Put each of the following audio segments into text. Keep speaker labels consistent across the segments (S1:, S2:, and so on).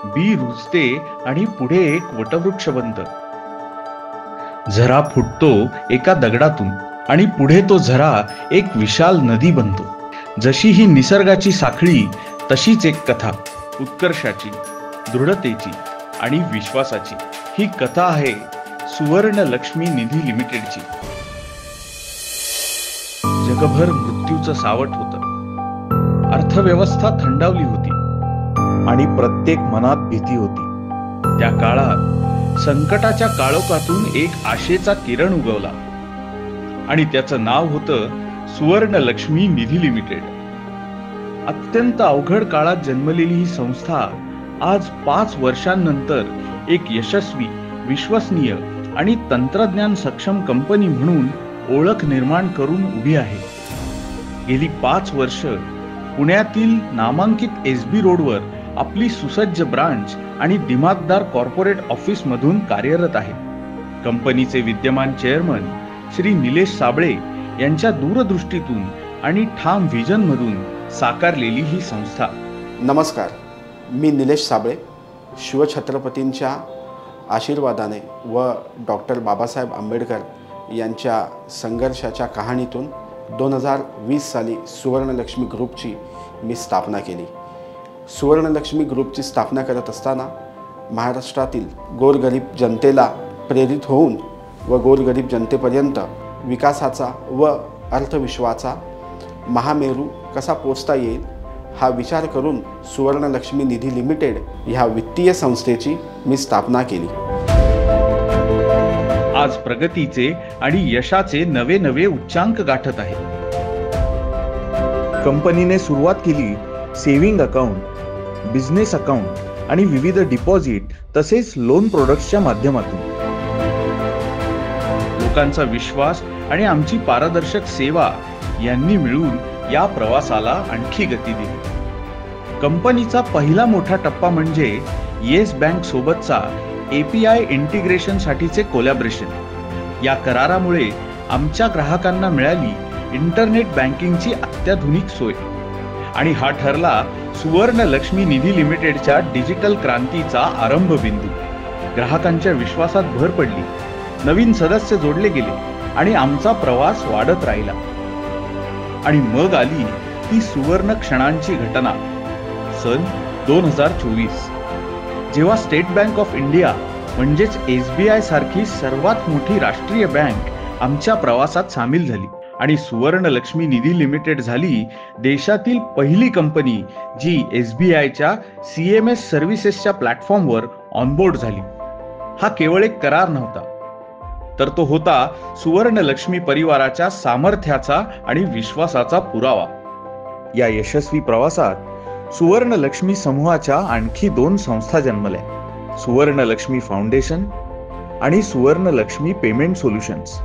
S1: बी रुजते आणि पुढे एक वटवृक्ष बनतं. झरा फुटतो एका दगडातून आणि पुढे तो झरा एक विशाल नदी बनतो. जशी ही निसर्गाची साखळी तशीच एक कथा, उत्कर्षाची, दृढतेची आणि विश्वासाची. ही कथा आहे सुवर्ण लक्ष्मी निधी लिमिटेडची. जगभर मृत्यूचं सावट होतं. अर्थव्यवस्था थंडावली होती आणि प्रत्येक मनात भीती होती. त्या काळात संकटाच्या काळोखातून एक आशेचा किरण उगवला आणि त्याचं नाव होतं सुवर्ण लक्ष्मी निधी लिमिटेड. अत्यंत अवघड काळात जन्मलेली ही संस्था आज 5 वर्षांनंतर एक यशस्वी, विश्वसनीय आणि तंत्रज्ञान सक्षम कंपनी म्हणून ओळख निर्माण करून उभी आहे. गेली 5 वर्ष पुण्यातील नामांकित एसबी रोडवर आपली सुसज्ज ब्रांच आणि दिमाखदार कॉर्पोरेट ऑफिस मधून कार्यरत आहे. कंपनीचे विद्यमान चेअरमन श्री निलेश साबळे यांच्या दूरदृष्टीतून आणि ठाम व्हिजन मधून साकारलेली ही संस्था.
S2: नमस्कार, मी निलेश साबळे. शिवछत्रपतींच्या आशीर्वादाने व डॉक्टर बाबासाहेब आंबेडकर यांच्या संघर्षाच्या कहाणीतून 2020 साली सुवर्णलक्ष्मी ग्रुपची मी स्थापना केली. सुवर्णलक्ष्मी ग्रुपची स्थापना करत असताना महाराष्ट्रातील गोरगरीब जनतेला प्रेरित होऊन व गोरगरीब जनतेपर्यंत विकासाचा व अर्थविश्वाचा महामेरू कसा पोचता येईल हा विचार करून सुवर्णलक्ष्मी निधी लिमिटेड ह्या वित्तीय संस्थेची मी स्थापना केली.
S1: आज प्रगतीचे आणि यशाचे नवे नवे उच्चांक गाठत आहे. कंपनीने सुरुवात केली सेव्हिंग अकाउंट, बिझनेस अकाउंट आणि विविध डिपॉझिट तसेच लोन प्रोडक्ट्सच्या माध्यमातून. लोकांचा विश्वास आणि आमची पारदर्शक सेवा यांनी मिळून या प्रवासाला आणखी गती दिली. कंपनीचा पहिला मोठा टप्पा म्हणजे येस बँक सोबतचा API इंटिग्रेशन साठीचे कोलॅबोरेशन. या करारामुळे आमच्या ग्राहकांना मिळाली इंटरनेट बँकिंगची अत्याधुनिक सोय आणि हा ठरला सुवर्ण लक्ष्मी निधी लिमिटेडच्या डिजिटल क्रांतीचा आरंभ बिंदू. ग्राहकांच्या विश्वासात भर पडली, नवीन सदस्य जोडले गेले आणि आमचा प्रवास वाढत राहिला. आणि मग आली ती सुवर्ण क्षणांची घटना, सन 2024, जेव्हा स्टेट बँक ऑफ इंडिया म्हणजेच SBI सारखी सर्वात मोठी राष्ट्रीय बँक आमच्या प्रवासात सामील झाली आणि सुवर्ण लक्ष्मी निधी लिमिटेड झाली देशातील पहिली कंपनी जी SBIच्या CMS सर्व्हिसेसच्या प्लॅटफॉर्मवर ऑनबोर्ड झाली. हा केवळ एक करार नव्हता, तर तो होता सुवर्ण लक्ष्मी परिवाराच्या सामर्थ्याचा आणि विश्वासाचा पुरावा. या यशस्वी प्रवासात सुवर्ण लक्ष्मी समूहाच्या आणखी 2 संस्था जन्मल्या, सुवर्ण लक्ष्मी फाउंडेशन आणि सुवर्ण लक्ष्मी पेमेंट सोल्युशन्स.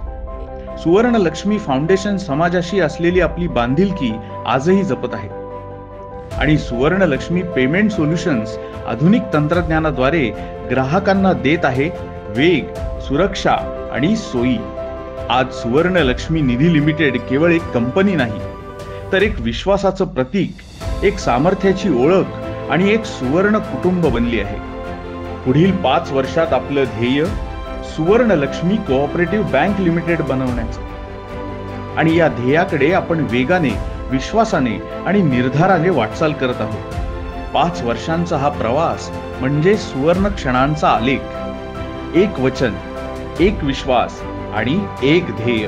S1: सुवर्ण लक्ष्मी फाउंडेशन समाजाशी असलेली आपली बांधिलकी आजही जपत आहे आणि सुवर्ण लक्ष्मी पेमेंट सोल्युशन्स आधुनिक तंत्रज्ञानाद्वारे ग्राहकांना देत आहे वेग, सुरक्षा आणि सोयी. आज सुवर्ण लक्ष्मी निधी लिमिटेड केवळ एक कंपनी नाही, तर एक विश्वासाचं प्रतीक, एक सामर्थ्याची ओळख आणि एक सुवर्ण कुटुंब बनली आहे. पुढील 5 वर्षात आपलं ध्येय सुवर्ण लक्ष्मी कोऑपरेटिव्ह बँक लिमिटेड बनवण्याचं आणि या ध्येयाकडे आपण वेगाने, विश्वासाने आणि निर्धाराने वाटचाल करत आहोत. 5 वर्षांचा हा प्रवास म्हणजे सुवर्ण क्षणांचा आलेख, एक वचन, एक विश्वास आणि एक ध्येय.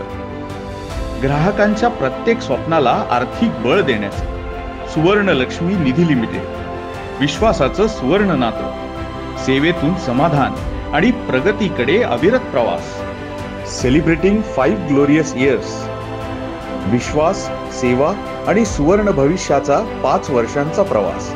S1: ग्राहकांच्या प्रत्येक स्वप्नाला आर्थिक बळ देण्याचं सुवर्ण लक्ष्मी निधी लिमिटेड, विश्वासाचं सुवर्ण नातं, सेवेतून समाधान आणि प्रगतीकडे अविरत प्रवास. Celebrating 5 glorious years. विश्वास, सेवा आणि सुवर्ण भविष्याचा 5 वर्षांचा प्रवास.